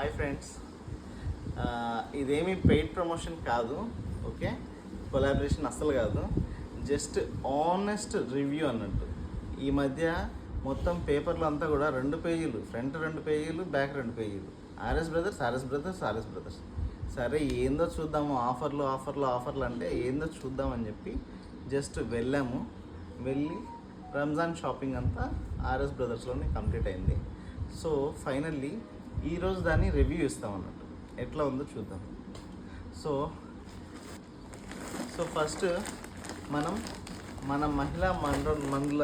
Hi friends, ఇదేమీ paid promotion కాదు. Okay, collaboration అస్సలు కాదు. జస్ట్ ఆనెస్ట్ రివ్యూ అన్నట్టు. ఈ మధ్య మొత్తం పేపర్లు అంతా కూడా 2 పేజీలు, ఫ్రంట్ 2 పేజీలు, బ్యాక్ 2 పేజీలు, ఆర్ఎస్ బ్రదర్స్. సరే ఏందో చూద్దాము, ఆఫర్లు అంటే ఏందో చూద్దామని చెప్పి జస్ట్ వెళ్ళి రంజాన్ షాపింగ్ అంతా ఆర్ఎస్ బ్రదర్స్లోనే కంప్లీట్ అయింది. సో ఫైనల్లీ ఈరోజు దాన్ని రివ్యూ ఇస్తామన్నట్టు, ఎట్లా ఉందో చూద్దాం. సో ఫస్ట్ మన మహిళా మండల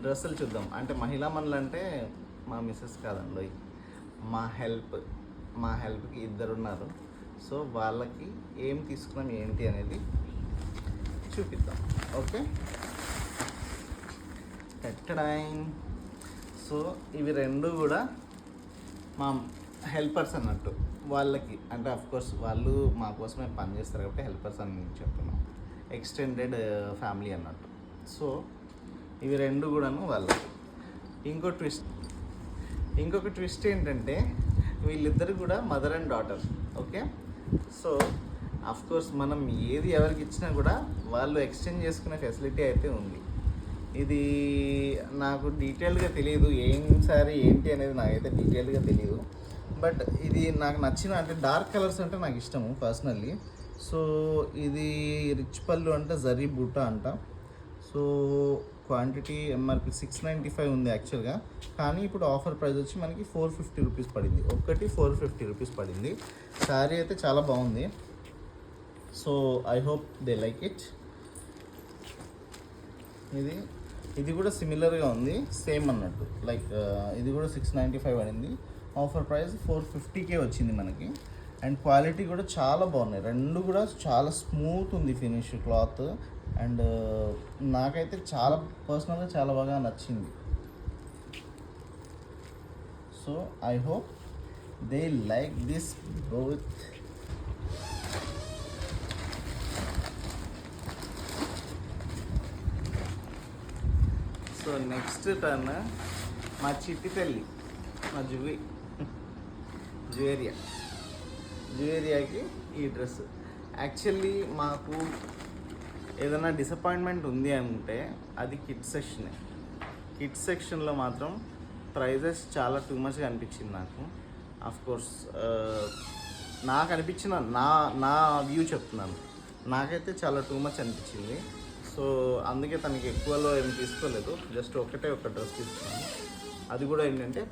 డ్రెస్సులు చూద్దాం. అంటే మహిళా మండలి అంటే మా మిస్సెస్ కాదండి, మా హెల్ప్కి 2 ఉన్నారు. సో వాళ్ళకి ఏం తీసుకున్నాం ఏంటి అనేది చూపిద్దాం. ఓకే, సో ఇవి 2 కూడా మా హెల్పర్స్ అన్నట్టు. వాళ్ళకి అంటే అఫ్కోర్స్ వాళ్ళు మా కోసమే పనిచేస్తారు కాబట్టి హెల్పర్స్ అని నేను చెప్తున్నాను, ఎక్స్టెండెడ్ ఫ్యామిలీ అన్నట్టు. సో ఇవి 2 కూడాను వాళ్ళకి. ఇంకొక ట్విస్ట్ ఏంటంటే వీళ్ళిద్దరు కూడా mother and daughter. Okay, so of course మనం ఏది ఎవరికి ఇచ్చినా కూడా వాళ్ళు ఎక్స్చేంజ్ చేసుకునే ఫెసిలిటీ అయితే ఉంది. ఇది నాకు డీటెయిల్గా తెలియదు, ఏం సారీ ఏంటి అనేది నాకైతే డీటెయిల్గా తెలియదు. బట్ ఇది నాకు నచ్చిన, అంటే డార్క్ కలర్స్ అంటే నాకు ఇష్టము పర్సనల్లీ. సో ఇది రిచ్ పళ్ళు అంటే జరీ బూటా అంట. సో క్వాంటిటీ ఎంఆర్పి 695 ఉంది యాక్చువల్గా, కానీ ఇప్పుడు ఆఫర్ ప్రైస్ వచ్చి మనకి 450 రూపీస్ పడింది. ఒక్కటి 450 రూపీస్ పడింది. శారీ అయితే చాలా బాగుంది. So I hope they like it. ఇది కూడా సిమిలర్గా ఉంది, సేమ్ అన్నట్టు. లైక్ ఇది కూడా 695 పడింది. ఆఫర్ ప్రైస్ 450కే వచ్చింది మనకి. అండ్ క్వాలిటీ కూడా చాలా బాగున్నాయి. 2 కూడా చాలా స్మూత్ ఉంది ఫినిష్ క్లాత్. అండ్ నాకైతే పర్సనల్గా చాలా బాగా నచ్చింది. So I hope they like this both. So next turn మా చిట్టి తల్లి, మా జ్యువేరియాకి ఈ డ్రెస్. యాక్చువల్లీ మాకు ఏదైనా డిసప్పాయింట్మెంట్ ఉంది అంటే అది కిడ్స్ సెక్షన్లో మాత్రం ప్రైజెస్ చాలా టూ మచ్గా అనిపించింది నాకు. అఫ్కోర్స్ నాకు అనిపించిన నా వ్యూ చెప్తున్నాను, నాకైతే చాలా టూ మచ్ అనిపించింది. సో అందుకే తనకి ఎక్కువలో ఏం తీసుకోలేదు, జస్ట్ ఒక డ్రెస్ తీసుకున్నాను. అది కూడా ఏంటంటే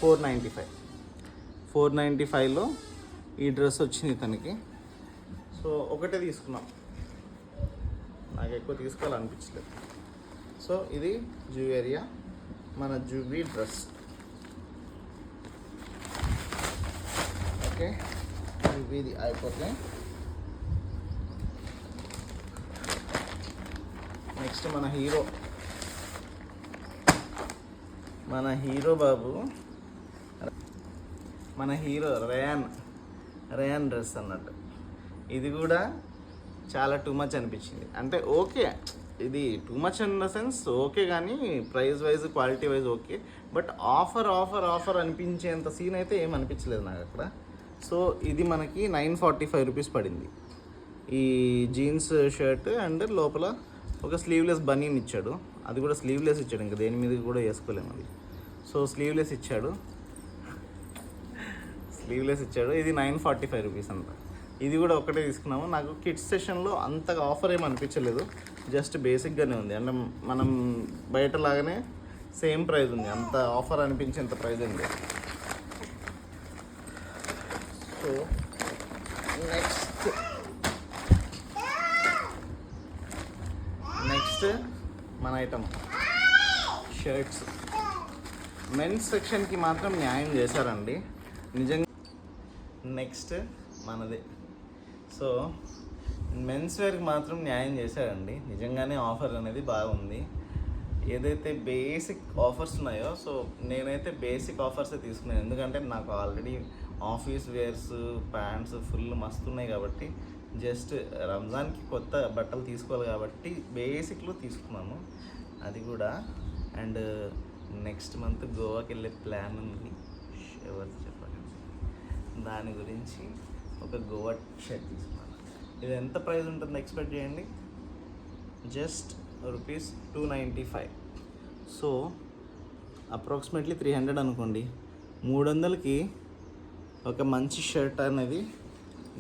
495లో ఈ డ్రెస్ వచ్చింది తనకి. సో ఒకటే తీసుకున్నాం, నాకు ఎక్కువ తీసుకోవాలనిపించలేదు. సో ఇది జ్యువేరియా, మన జూబీ డ్రెస్. ఓకే, జూబీది అయిపోతే నెక్స్ట్ మన హీరో బాబు, మన హీరో రేయాన్ డ్రెస్ అన్నట్టు. ఇది కూడా చాలా టూ మచ్ అనిపించింది. అంటే ఓకే, ఇది too much in the sense okay, కానీ price wise quality wise okay. But offer అనిపించేంత సీన్ అయితే ఏం అనిపించలేదు నాకు అక్కడ. సో ఇది మనకి 945 రూపీస్ పడింది. ఈ జీన్స్ షర్ట్ అండ్ లోపల ఒక స్లీవ్లెస్ బనీన్ ఇచ్చాడు. అది కూడా స్లీవ్లెస్ ఇచ్చాడు, ఇంకా దేని మీద కూడా వేసుకోలేము అది. సో స్లీవ్లెస్ ఇచ్చాడు. ఇది 945 రూపీస్ అంట. ఇది కూడా ఒకటే తీసుకున్నాము. నాకు కిడ్స్ సెషన్లో అంతగా ఆఫర్ ఏమి అనిపించలేదు, జస్ట్ బేసిక్గానే ఉంది. అంటే మనం బయటలాగానే సేమ్ ప్రైస్ ఉంది, అంత ఆఫర్ అనిపించేంత ప్రైస్ ఉంది. సో నెక్స్ట్ మన ఐటమ్ షర్ట్స్. మెన్స్ సెక్షన్కి మాత్రం న్యాయం చేశారండి నిజంగా. నెక్స్ట్ మనది. సో మెన్స్ వేర్కి మాత్రం న్యాయం చేశారండి నిజంగానే. ఆఫర్ అనేది బాగుంది. ఏదైతే బేసిక్ ఆఫర్స్ ఉన్నాయో, సో నేనైతే బేసిక్ ఆఫర్సే తీసుకున్నాను. ఎందుకంటే నాకు already office wears, pants full మస్తు ఉన్నాయి కాబట్టి జస్ట్ రంజాన్కి కొత్త బట్టలు తీసుకోవాలి కాబట్టి బేసిక్లో తీసుకున్నాను అది కూడా. అండ్ నెక్స్ట్ మంత్ గోవాకి వెళ్ళే ప్లాన్ ఉంది. ఎవరు చెప్పండి? దాని గురించి ఒక గోవా షర్ట్ తీసుకున్నాను. ఇది ఎంత ప్రైస్ ఉంటుందో ఎక్స్పెక్ట్ చేయండి, జస్ట్ ₹295. సో అప్రాక్సిమేట్లీ 300 అనుకోండి. 300కి ఒక మంచి షర్ట్ అనేది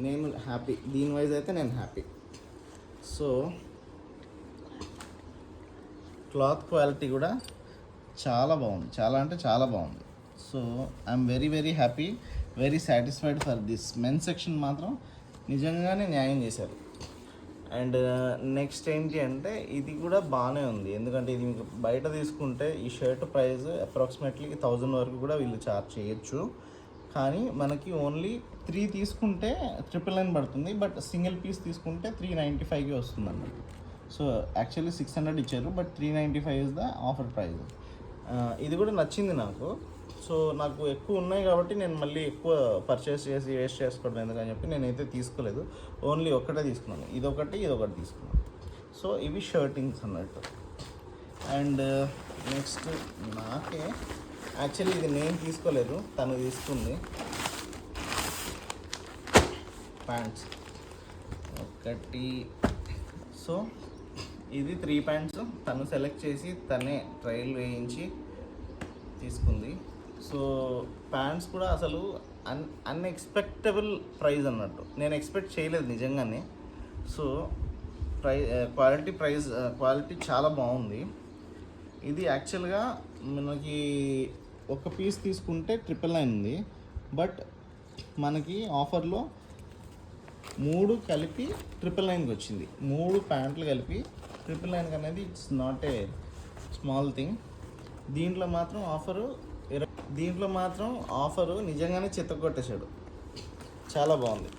నేను హ్యాపీ, దీని వైజ్ అయితే నేను హ్యాపీ. సో క్లాత్ క్వాలిటీ కూడా చాలా బాగుంది, చాలా అంటే చాలా బాగుంది. So I'm very very happy, very satisfied for this. Men's section మాత్రం నిజంగానే న్యాయం చేశారు. అండ్ నెక్స్ట్ ఏంటి అంటే ఇది కూడా బాగానే ఉంది, ఎందుకంటే ఇది మీకు బయట తీసుకుంటే ఈ షర్ట్ ప్రైస్ అప్రాక్సిమేట్లీ 1000 వరకు కూడా వీళ్ళు చార్జ్ చేయొచ్చు. కానీ మనకి ఓన్లీ 3 తీసుకుంటే 999 పడుతుంది, బట్ సింగిల్ పీస్ తీసుకుంటే 395కి వస్తుంది అన్నమాట. సో యాక్చువల్లీ 600 ఇచ్చారు, but 395 is the offer price. ఇది కూడా నచ్చింది నాకు. సో నాకు ఎక్కువ ఉన్నాయి కాబట్టి నేను మళ్ళీ ఎక్కువ పర్చేస్ చేసి వేస్ట్ చేసుకోవడం ఎందుకని చెప్పి నేనైతే తీసుకోలేదు, ఓన్లీ ఒక్కటే తీసుకున్నాను. ఇదొకటి తీసుకున్నాను. సో ఇవి షర్టింగ్స్ అన్నట్టు. అండ్ నెక్స్ట్ నాకే యాక్చువల్లీ ఇది నేను తీసుకోలేదు, తను తీసుకుంది. ప్యాంట్స్ ఒకటి, సో ఇది 3 ప్యాంట్స్ తను సెలెక్ట్ చేసి తనే ట్రయల్ వేయించి తీసుకుంది. సో ప్యాంట్స్ కూడా అసలు అన్ఎక్స్పెక్టబుల్ ప్రైస్ అన్నట్టు, నేను ఎక్స్పెక్ట్ చేయలేదు నిజంగానే. సో క్వాలిటీ చాలా బాగుంది. ఇది యాక్చువల్గా మనకి ఒక పీస్ తీసుకుంటే 999 ఉంది, బట్ మనకి ఆఫర్లో 3 కలిపి 999కి వచ్చింది. 3 ప్యాంట్లు కలిపి 999 అనేది it's not a small thing. దీంట్లో మాత్రం ఆఫరు నిజంగానే చిత్తకొట్టేశాడు, చాలా బాగుంది.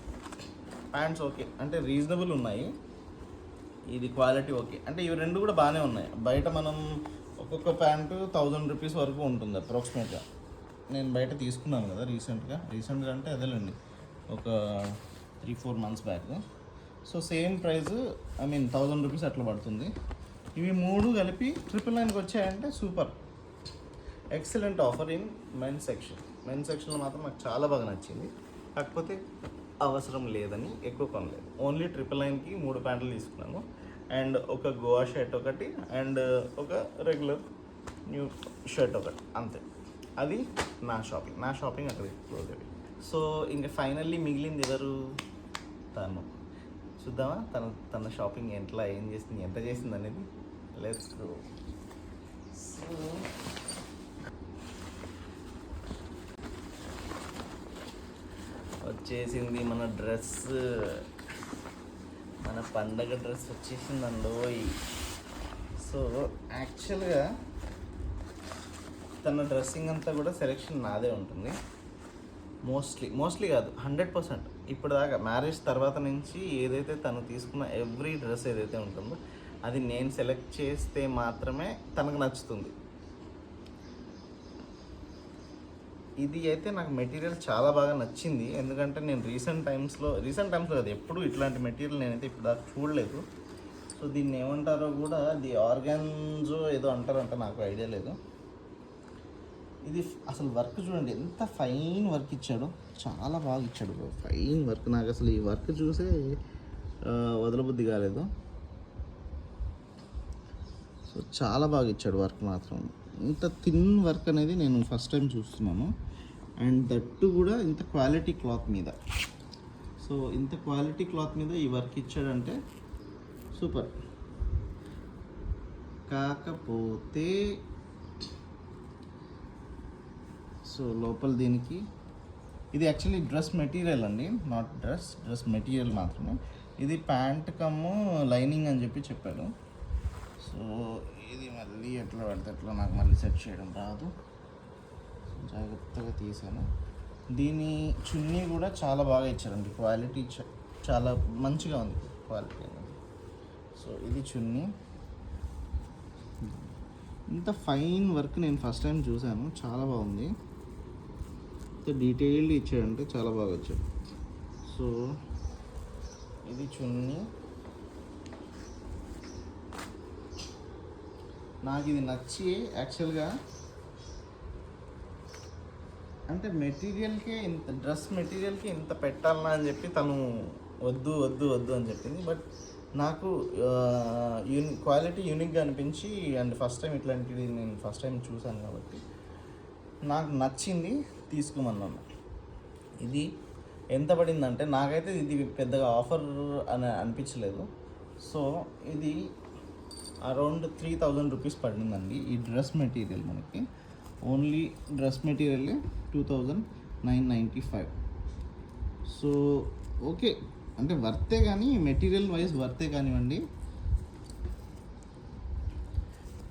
ప్యాంట్స్ ఓకే అంటే రీజనబుల్ ఉన్నాయి, ఇది క్వాలిటీ ఓకే అంటే ఇవి రెండు కూడా బాగానే ఉన్నాయి. బయట మనం ఒక్కొక్క ప్యాంటు 1000 రూపీస్ వరకు ఉంటుంది అప్రాక్సిమేట్గా. నేను బయట తీసుకున్నాను కదా రీసెంట్గా అంటే అదేలేండి ఒక 3-4 months back. So same price 1000 rupees అట్లా పడుతుంది. ఇవి 3 కలిపి 999కి వచ్చాయంటే super, excellent offer in men's సెక్షన్లో మాత్రం నాకు చాలా బాగా నచ్చింది. కాకపోతే అవసరం లేదని ఎక్కువ కొనలేదు, ఓన్లీ 999కి 3 ప్యాంట్లు తీసుకున్నాను. అండ్ ఒక గోవా షర్ట్ ఒకటి, అండ్ ఒక రెగ్యులర్ న్యూ షర్ట్ ఒకటి, అంతే. అది నా షాపింగ్ అక్కడికి క్లోజ్ అయ్యి. సో ఇంకా ఫైనల్లీ మిగిలింది ఎవరు, తను. చూద్దామా తన షాపింగ్ ఏం చేసింది, ఎంత చేసింది అనేది. Let's go. సో వచ్చేసింది మన డ్రెస్, మన పండగ డ్రెస్ వచ్చేసిందండోయ్. సో యాక్చువల్గా తన డ్రెస్సింగ్ అంతా కూడా సెలెక్షన్ నాదే ఉంటుంది, మోస్ట్లీ కాదు 100%. ఇప్పుడు దాకా మ్యారేజ్ తర్వాత నుంచి ఏదైతే తను తీసుకున్న ఎవ్రీ డ్రెస్ ఏదైతే ఉంటుందో అది నేను సెలెక్ట్ చేస్తే మాత్రమే తనకు నచ్చుతుంది. ఇది అయితే నాకు మెటీరియల్ చాలా బాగా నచ్చింది, ఎందుకంటే నేను రీసెంట్ టైమ్స్లో కాదు ఎప్పుడు ఇట్లాంటి మెటీరియల్ నేనైతే ఇప్పుడు దాకా చూడలేదు. సో దీన్ని ఏమంటారో కూడా, ది ఆర్గాన్జో ఏదో అంటారంట, నాకు ఐడియా లేదు. ఇది అసలు వర్క్ చూడండి ఎంత ఫైన్ వర్క్ ఇచ్చాడో, చాలా బాగా ఇచ్చాడు, ఫైన్ వర్క్. నాకు అసలు ఈ వర్క్ చూసే వదలబుద్ధి కాలేదు. సో చాలా బాగా ఇచ్చాడు వర్క్ మాత్రం. ఇంత థిన్ వర్క్ అనేది నేను ఫస్ట్ టైం చూస్తున్నాను, అండ్ దట్టు కూడా ఇంత క్వాలిటీ క్లాత్ మీద. సో ఇంత క్వాలిటీ క్లాత్ మీద ఈ వర్క్ ఇచ్చాడంటే సూపర్. కాకపోతే సో లోపల దీనికి ఇది యాక్చువల్లీ డ్రెస్ మెటీరియల్ అండి, నాట్ డ్రెస్ మెటీరియల్ మాత్రమే. ఇది ప్యాంట్ కమ్ము లైనింగ్ అని చెప్పాడు. సో ఇది మళ్ళీ ఎట్లా పడితే అట్లా నాకు మళ్ళీ సెట్ చేయడం రాదు, జాగ్రత్తగా తీసాను. దీని చున్నీ కూడా చాలా బాగా ఇచ్చారండి, క్వాలిటీ చాలా మంచిగా ఉంది క్వాలిటీ అనేది. సో ఇది చున్నీ, ఇంత ఫైన్ వర్క్ నేను ఫస్ట్ టైం చూశాను, చాలా బాగుంది. ఇంత డీటెయిల్డ్ ఇచ్చాడంటే చాలా బాగా వచ్చాడు. సో ఇది చున్నీ, నాకు ఇది నచ్చి యాక్చువల్గా అంటే మెటీరియల్కే ఇంత డ్రెస్ మెటీరియల్కి ఇంత పెట్టాలనా అని చెప్పి తను వద్దు వద్దు వద్దు అని చెప్పింది. బట్ నాకు క్వాలిటీ యూనిక్గా అనిపించి అండ్ ఫస్ట్ టైం ఇట్లాంటిది నేను ఫస్ట్ టైం చూశాను కాబట్టి నాకు నచ్చింది, తీసుకోమన్నాను. ఇది ఎంత పడిందంటే నాకైతే ఇది పెద్దగా ఆఫర్ అని అనిపించలేదు. సో ఇది అరౌండ్ 3000 రూపీస్ పడిందండి ఈ డ్రెస్ మెటీరియల్. మనకి only dress material 2995. So okay, అంటే వర్తే కానీ మెటీరియల్ వైజ్ వర్తే కానివ్వండి,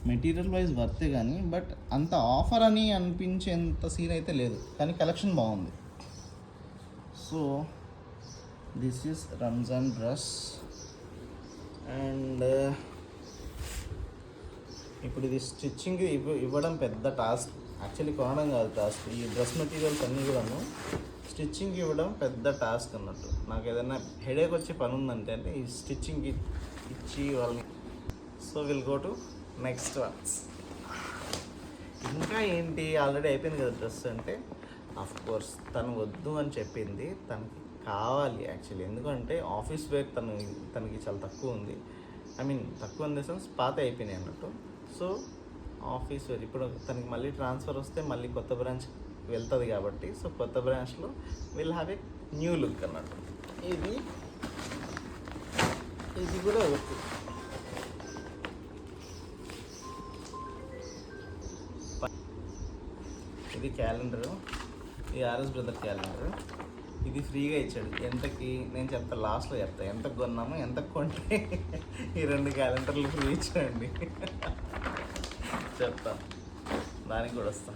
మెటీరియల్ వైజ్ వర్తే కానీ బట్ అంత ఆఫర్ అని అనిపించేంత సీన్ అయితే లేదు, కానీ కలెక్షన్ బాగుంది. So this is Ramzan dress. And ఇప్పుడు ఇది స్టిచ్చింగ్ ఇవ్వడం పెద్ద టాస్క్, యాక్చువల్లీ కొనడం కాదు టాస్క్. ఈ డ్రెస్ మెటీరియల్స్ అన్నీ కూడాను స్టిచ్చింగ్ ఇవ్వడం పెద్ద టాస్క్ అన్నట్టు. నాకు ఏదైనా హెడేక్ వచ్చే పని ఉందంటే అంటే ఈ స్టిచ్చింగ్ ఇచ్చి వాళ్ళని. So will go to next once. ఇంకా ఏంటి, ఆల్రెడీ అయిపోయింది కదా డ్రెస్ అంటే. ఆఫ్ కోర్స్ తను వద్దు అని చెప్పింది, తనకి కావాలి యాక్చువల్లీ. ఎందుకంటే ఆఫీస్ వేర్ తనకి చాలా తక్కువ ఉంది. ఐ మీన్ తక్కువ ఇన్ ద సెన్స్ పాత అయిపోయినాయి అన్నట్టు. సో ఆఫీస్ వేర్ ఇప్పుడు తనకి మళ్ళీ ట్రాన్స్ఫర్ వస్తే మళ్ళీ కొత్త బ్రాంచ్ వెళ్తుంది కాబట్టి, సో కొత్త బ్రాంచ్లో will have a new look అన్నట్టు. ఇది కూడా ఓకే. ఇది క్యాలెండరు, ఈ ఆర్ఎస్ బ్రదర్ క్యాలెండర్. ఇది ఫ్రీగా ఇచ్చాడు. ఎంతకి నేను చెప్తా, లాస్ట్లో చెప్తా ఎంతకు కొన్నాము, ఎంతకు కొంటే ఈ 2 క్యాలెండర్లు ఫ్రీ ఇచ్చాడండి. చెప్తా, దానికి కూడా వస్తా.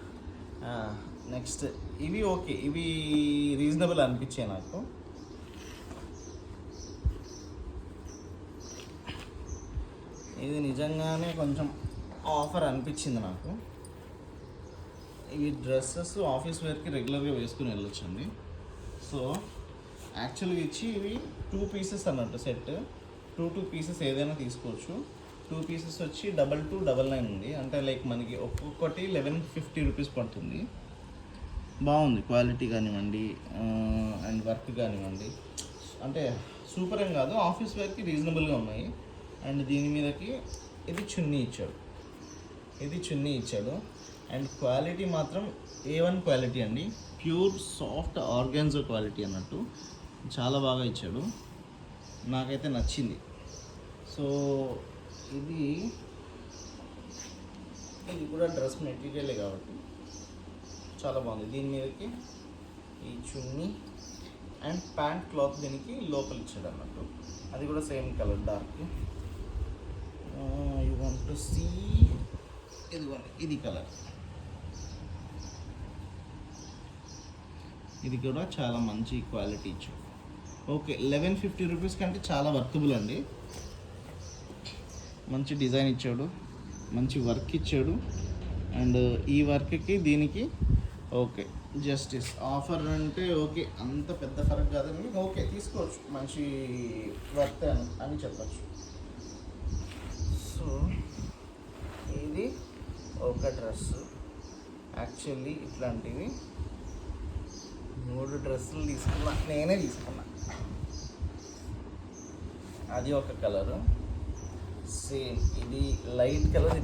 నెక్స్ట్ ఇవి ఓకే, ఇవి రీజనబుల్ అనిపించాయి నాకు. ఇది నిజంగానే కొంచెం ఆఫర్ అనిపించింది నాకు. ఇవి డ్రెస్సెస్ ఆఫీస్ వేర్కి రెగ్యులర్గా వేసుకుని వెళ్ళొచ్చండి. సో యాక్చువల్గా ఇచ్చి ఇవి 2 పీసెస్ అన్నట్టు సెట్. 2 పీసెస్ ఏదైనా తీసుకోవచ్చు. 2 పీసెస్ వచ్చి 2299 ఉంది. అంటే లైక్ మనకి ఒక్కొక్కటి 1150 రూపీస్ పడుతుంది. బాగుంది క్వాలిటీ కానివ్వండి అండ్ వర్క్ కానివ్వండి. అంటే సూపర్ ఏం కాదు, ఆఫీస్ వేర్కి రీజనబుల్గా ఉన్నాయి. అండ్ దీని మీదకి ఇది చున్నీ ఇచ్చాడు. అండ్ క్వాలిటీ మాత్రం A1 క్వాలిటీ అండి, ప్యూర్ సాఫ్ట్ ఆర్గాన్జో క్వాలిటీ అన్నట్టు. చాలా బాగా ఇచ్చాడు, నాకైతే నచ్చింది. సో ఇది కూడా డ్రెస్ మెటీరియలే కాబట్టి చాలా బాగుంది. దీని మీదకి ఈ చున్నీ అండ్ ప్యాంట్ క్లాత్ దీనికి లోపల ఇచ్చాడు అన్నట్టు. అది కూడా same colour dark. You want to see, ఇది కలర్. ఇది కూడా చాలా మంచి క్వాలిటీ ఇచ్చాడు. ఓకే, 1150 రూపీస్ కంటే చాలా వర్తబుల్ అండి. మంచి డిజైన్ ఇచ్చాడు, మంచి వర్క్ ఇచ్చాడు. అండ్ ఈ వర్క్కి దీనికి ఓకే జస్టిస్. ఆఫర్ అంటే ఓకే, అంత పెద్ద ఫరక్ కాదని ఓకే తీసుకోవచ్చు, మంచి వర్త్ అని చెప్పచ్చు. సో ఇది ఒక డ్రెస్. యాక్చువల్లీ ఇట్లాంటివి 3 డ్రెస్సులు నేనే తీసుకున్నా. అది ఒక కలరు, సేమ్ ఇది లైట్ కలర్.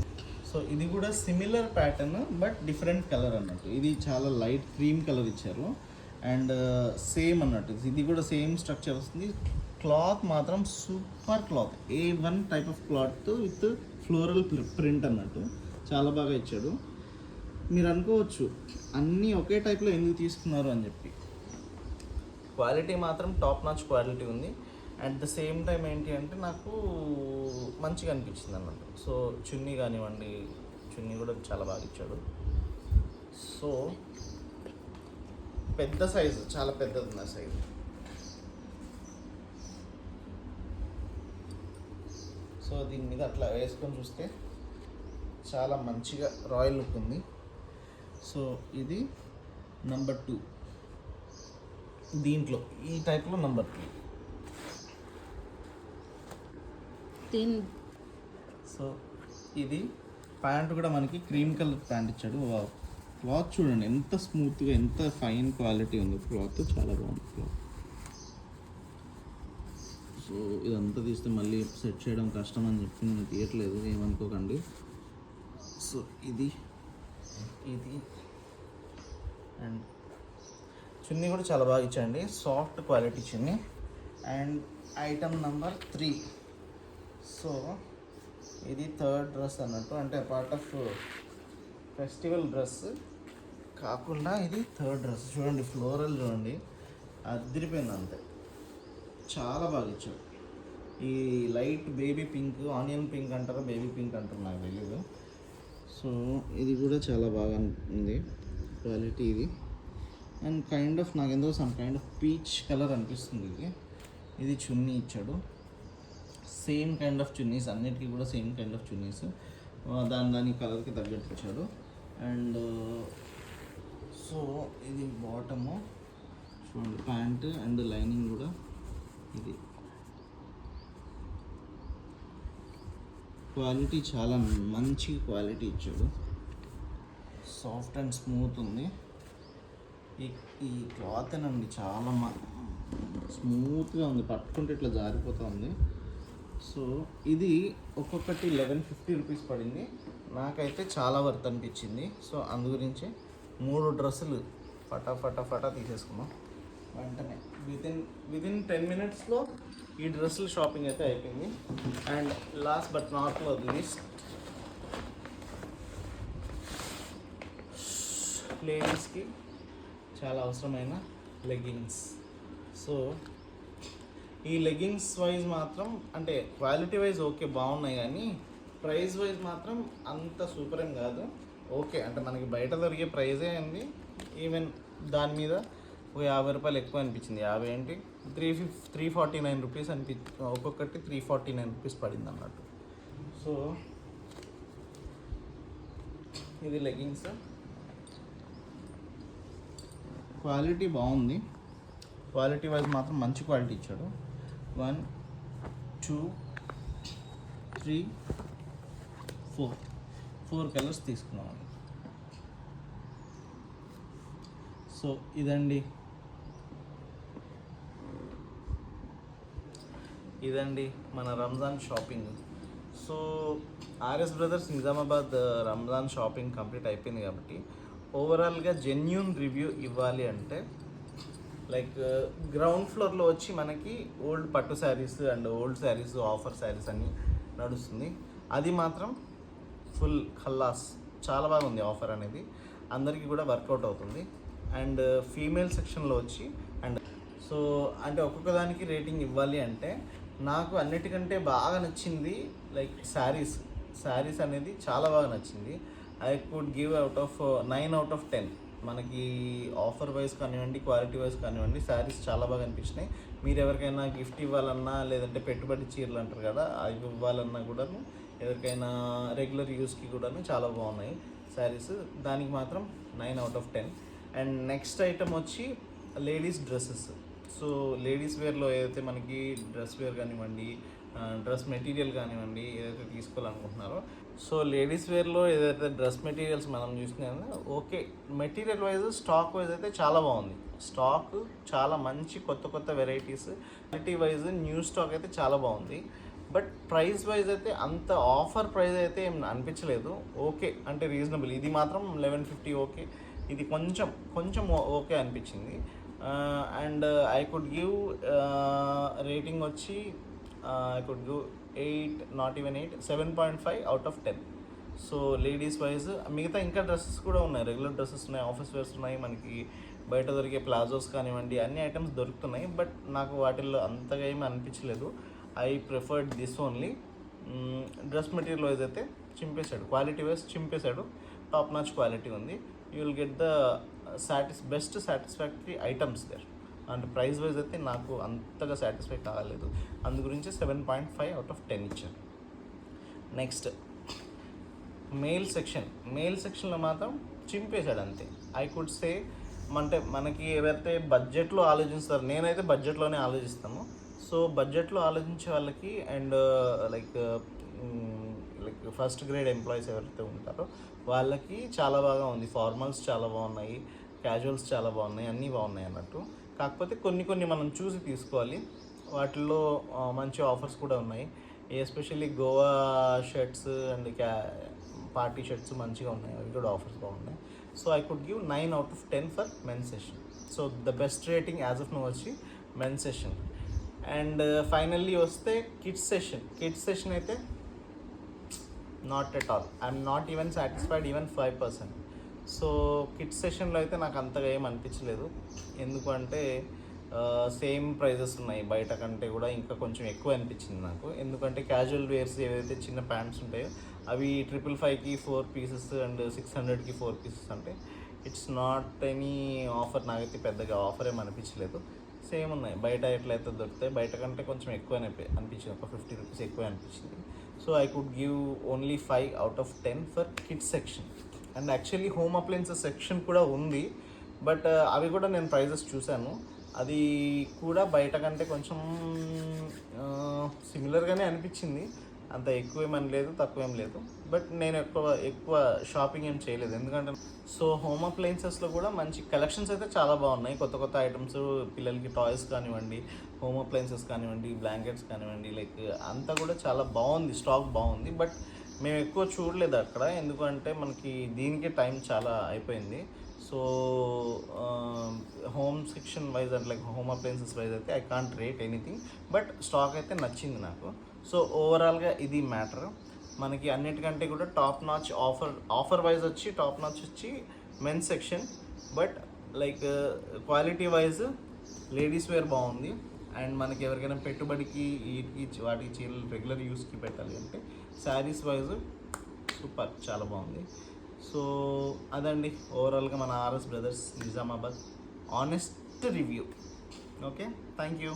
సో ఇది కూడా similar pattern but different colour అన్నట్టు. ఇది చాలా లైట్ క్రీమ్ కలర్ ఇచ్చారు అండ్ సేమ్ అన్నట్టు. ఇది కూడా సేమ్ స్ట్రక్చర్ వస్తుంది. క్లాత్ మాత్రం super cloth, A1 type of cloth with floral print అన్నట్టు. చాలా బాగా ఇచ్చాడు. మీరు అనుకోవచ్చు అన్నీ ఒకే టైప్లో ఎందుకు తీసుకున్నారు అని చెప్పి. క్వాలిటీ మాత్రం టాప్ నాచ్ క్వాలిటీ ఉంది. అట్ ద సేమ్ టైం ఏంటి అంటే నాకు మంచిగా అనిపించింది అన్నట్టు. సో చున్నీ కానివ్వండి, చున్నీ కూడా చాలా బాగా ఇచ్చాడు. సో పెద్ద సైజు, చాలా పెద్దది ఉంది ఆ సైజు. సో దీని మీద అట్లా వేసుకొని చూస్తే చాలా మంచిగా రాయల్ లుక్ ఉంది. సో ఇది నెంబర్ 2, దీంట్లో ఈ టైప్లో నెంబర్ 3. సో ఇది ప్యాంట్ కూడా మనకి క్రీమ్ కలర్ ప్యాంట్ ఇచ్చాడు. క్లాత్ చూడండి ఎంత స్మూత్గా, ఎంత ఫైన్ క్వాలిటీ ఉంది. క్లాత్ చాలా బాగుంది క్లాత్. సో ఇదంతా తీస్తే మళ్ళీ సెట్ చేయడం కష్టం అని చెప్పి నేను తీయట్లేదు, ఏమనుకోకండి. సో ఇది అండ్ చున్నీ కూడా చాలా బాగా ఇచ్చండి, soft quality chunni. And item number 3. So ఇది థర్డ్ డ్రెస్ అన్నట్టు, అంటే పార్ట్ ఆఫ్ ఫెస్టివల్ డ్రెస్ కాకుండా ఇది థర్డ్ డ్రెస్. చూడండి ఫ్లోరల్ చూడండి, అదిరిపోయింది అంతే, చాలా బాగా ఇచ్చాడు. ఈ light baby pink, onion pink అంటారా బేబీ పింక్ అంటారు నాకు తెలీదు. సో ఇది కూడా చాలా బాగా ఉంది క్వాలిటీ ఇది. అండ్ కైండ్ ఆఫ్ నాకు ఎందుకో some kind of peach colour అనిపిస్తుంది ఇది. ఇది చున్నీ ఇచ్చాడు, సేమ్ కైండ్ ఆఫ్ చున్నీస్, అన్నిటికీ కూడా సేమ్ కైండ్ ఆఫ్ చున్నీస్, దాని కలర్కి తగ్గట్టు ఇచ్చాడు. అండ్ సో ఇది బాటము చూడండి, ప్యాంట్ అండ్ లైనింగ్ కూడా ఇది. క్వాలిటీ చాలా మంచి క్వాలిటీ ఇచ్చాడు, సాఫ్ట్ అండ్ స్మూత్ ఉంది. ఈ క్లాత్ అండి చాలా స్మూత్గా ఉంది, పట్టుకుంటే ఇట్లా జారిపోతూ ఉంది. సో ఇది ఒక్కొక్కటి 1150 రూపీస్ పడింది, నాకైతే చాలా వర్త్ అనిపించింది. సో అందు గురించి 3 డ్రెస్సులు ఫటా తీసేసుకున్నాం వెంటనే. విదిన్ 10 మినిట్స్లో ఈ డ్రెస్సులు షాపింగ్ అయితే అయిపోయింది. And last but not least, లేడీస్కి చాలా అవసరమైన లెగ్గింగ్స్. సో ఈ లెగ్గింగ్స్ వైజ్ మాత్రం అంటే క్వాలిటీ వైజ్ ఓకే బాగున్నాయి, కానీ ప్రైస్ వైజ్ మాత్రం అంత సూపర్ ఏం కాదు. ఓకే అంటే మనకి బయట దొరికే ప్రైజే అండి, ఈవెన్ దాని మీద ఒక 50 రూపాయలు ఎక్కువ అనిపించింది. 50 ఏంటి 349 రూపీస్ ఒక్కొక్కటి 349 రూపీస్ పడింది అన్నట్టు. సో ఇది లెగ్గింగ్స్, క్వాలిటీ బాగుంది, క్వాలిటీ వైజ్ మాత్రం మంచి క్వాలిటీ ఇచ్చాడు. 1 2 3 4 కలర్స్ తీసుకున్నామండి. సో ఇదండి మన Ramzan shopping. So RS brothers Nizamabad Ramzan shopping complete అయిపోయింది కాబట్టి ఓవరాల్గా జెన్యూన్ రివ్యూ ఇవ్వాలి అంటే లైక్ గ్రౌండ్ ఫ్లోర్లో వచ్చి మనకి ఓల్డ్ పట్టు saris and old saris, offer saris అన్నీ నడుస్తుంది. అది మాత్రం ఫుల్ ఖల్లాస్, చాలా బాగుంది ఆఫర్ అనేది, అందరికీ కూడా వర్కౌట్ అవుతుంది. అండ్ ఫీమేల్ సెక్షన్లో వచ్చి అండ్ సో అంటే ఒక్కొక్క దానికి రేటింగ్ ఇవ్వాలి అంటే నాకు అన్నిటికంటే బాగా నచ్చింది లైక్ శారీస్ అనేది చాలా బాగా నచ్చింది. I could give out of 9 out of 10. మనకి ఆఫర్ వైజ్ కానివ్వండి, క్వాలిటీ వైజ్ కానివ్వండి, శారీస్ చాలా బాగా అనిపించినాయి. మీరు ఎవరికైనా గిఫ్ట్ ఇవ్వాలన్నా, లేదంటే పెట్టుబడి చీరలు అంటారు కదా, అవి ఇవ్వాలన్నా కూడాను, ఎవరికైనా రెగ్యులర్ యూస్కి కూడాను చాలా బాగున్నాయి శారీస్. దానికి మాత్రం 9 out of 10. And next item వచ్చి లేడీస్ డ్రెస్సెస్. సో లేడీస్ వేర్లో ఏదైతే మనకి డ్రెస్ వేర్ కానివ్వండి, డ్రెస్ మెటీరియల్ కానివ్వండి, ఏదైతే తీసుకోవాలనుకుంటున్నారో, సో లేడీస్ వేర్లో ఏదైతే డ్రెస్ మెటీరియల్స్ మనం చూస్తున్నామో okay, material wise stock wise అయితే చాలా బాగుంది. స్టాక్ చాలా మంచి కొత్త varieties, quality wise new stock అయితే చాలా బాగుంది. బట్ ప్రైస్ వైజ్ అయితే అంత ఆఫర్ ప్రైస్ అయితే ఏం అనిపించలేదు. ఓకే అంటే రీజనబుల్. ఇది మాత్రం 1150 ఓకే, ఇది కొంచెం ఓకే అనిపించింది. And I could give rating వచ్చి I could give 8, not even 8, 7.5 out of 10. So ladies wise మిగతా ఇంకా డ్రెస్సెస్ కూడా ఉన్నాయి, రెగ్యులర్ డ్రెస్సెస్ ఉన్నాయి, ఆఫీస్ వేర్స్ ఉన్నాయి, మనకి బయట దొరికే ప్లాజోస్ కానివ్వండి, అన్ని ఐటమ్స్ దొరుకుతున్నాయి. బట్ నాకు వాటిల్లో అంతగా ఏమీ అనిపించలేదు. I preferred this only. Dress material wise అయితే చింపేశాడు, క్వాలిటీ వైజ్ చింపేశాడు, టాప్ నాచ్ క్వాలిటీ ఉంది. You will get the best satisfactory items there. And price wise అయితే నాకు అంతగా సాటిస్ఫై కాలేదు, అందు గురించి 7.5 out of 10 ఇచ్చాను. నెక్స్ట్ మేల్ సెక్షన్లో మాత్రం చింపేశాడు అంతే. ఐ కుడ్ సే అంటే మనకి ఎవరైతే బడ్జెట్లో ఆలోచిస్తారో, నేనైతే బడ్జెట్లోనే ఆలోచిస్తాను. సో బడ్జెట్లో ఆలోచించే వాళ్ళకి and like first grade employees ఎవరైతే ఉంటారో వాళ్ళకి చాలా బాగా ఉంది. ఫార్మల్స్ చాలా బాగున్నాయి, క్యాజువల్స్ చాలా బాగున్నాయి, అన్నీ బాగున్నాయి అన్నట్టు. కాకపోతే కొన్ని మనం చూసి తీసుకోవాలి. వాటిల్లో మంచి ఆఫర్స్ కూడా ఉన్నాయి. Especially Goa shirts and party shirts మంచిగా ఉన్నాయి, అవి కూడా ఆఫర్స్ బాగున్నాయి. So I could give 9/10 for men session. So the best rating as of now వచ్చి మెన్ సెషన్. అండ్ ఫైనల్లీ వస్తే కిడ్స్ సెషన్ అయితే not at all, I'm not even satisfied even 5%. So kids సెషన్లో అయితే నాకు అంతగా ఏం అనిపించలేదు. ఎందుకంటే సేమ్ ప్రైజెస్ ఉన్నాయి, బయట కంటే కూడా ఇంకా కొంచెం ఎక్కువ అనిపించింది నాకు. ఎందుకంటే క్యాజువల్ వేర్స్ ఏవైతే చిన్న ప్యాంట్స్ ఉంటాయో అవి 555కి 4 పీసెస్ అండ్ 600కి 4 పీసెస్ అంటే ఇట్స్ నాట్ ఎనీ ఆఫర్. నాకైతే పెద్దగా ఆఫర్ ఏం అనిపించలేదు. సేమ్ ఉన్నాయి, బయట ఎట్లయితే దొరుకుతాయి, బయట కంటే కొంచెం ఎక్కువ అనిపించింది, ఒక 50 రూపీస్ ఎక్కువ అనిపించింది. So I could give only 5/10 for kids section. And actually home appliances section కూడా ఉంది, బట్ అవి కూడా నేను ప్రైజెస్ చూశాను. అది కూడా బయట కంటే కొంచెం సిమిలర్గానే అనిపించింది, అంత ఎక్కువ ఏమని లేదు, తక్కువ ఏం లేదు. బట్ నేను ఎక్కువ షాపింగ్ ఏం చేయలేదు, ఎందుకంటే సో హోమ్ అప్లయన్సెస్లో కూడా మంచి కలెక్షన్స్ అయితే చాలా బాగున్నాయి. కొత్త ఐటమ్స్, పిల్లలకి టాయ్స్ కానివ్వండి, హోమ్ అప్లయన్సెస్ కానివ్వండి, బ్లాంకెట్స్ కానివ్వండి, లైక్ అంతా కూడా చాలా బాగుంది, స్టాక్ బాగుంది. బట్ మేము ఎక్కువ చూడలేదు అక్కడ, ఎందుకంటే మనకి దీనికే టైం చాలా అయిపోయింది. సో హోమ్ సెక్షన్ వైజ్ అంటే లైక్ హోమ్ అప్లయన్సెస్ వైజ్ అయితే I can't rate anything, but stock అయితే నచ్చింది నాకు. సో ఓవరాల్గా ఇది మ్యాటర్. మనకి అన్నిటికంటే కూడా టాప్ నాచ్ ఆఫర్ వైజ్ వచ్చి టాప్ నాచ్ వచ్చి men's section, but like quality wise ladies wear బాగుంది. అండ్ మనకి ఎవరికైనా పెట్టుబడికి వాటికి చీరలు రెగ్యులర్ యూస్కి పెట్టాలి అంటే శారీస్ వైజ్ సూపర్, చాలా బాగుంది. సో అదండి ఓవరాల్గా మన RS brothers Nizamabad honest review. Okay, thank you.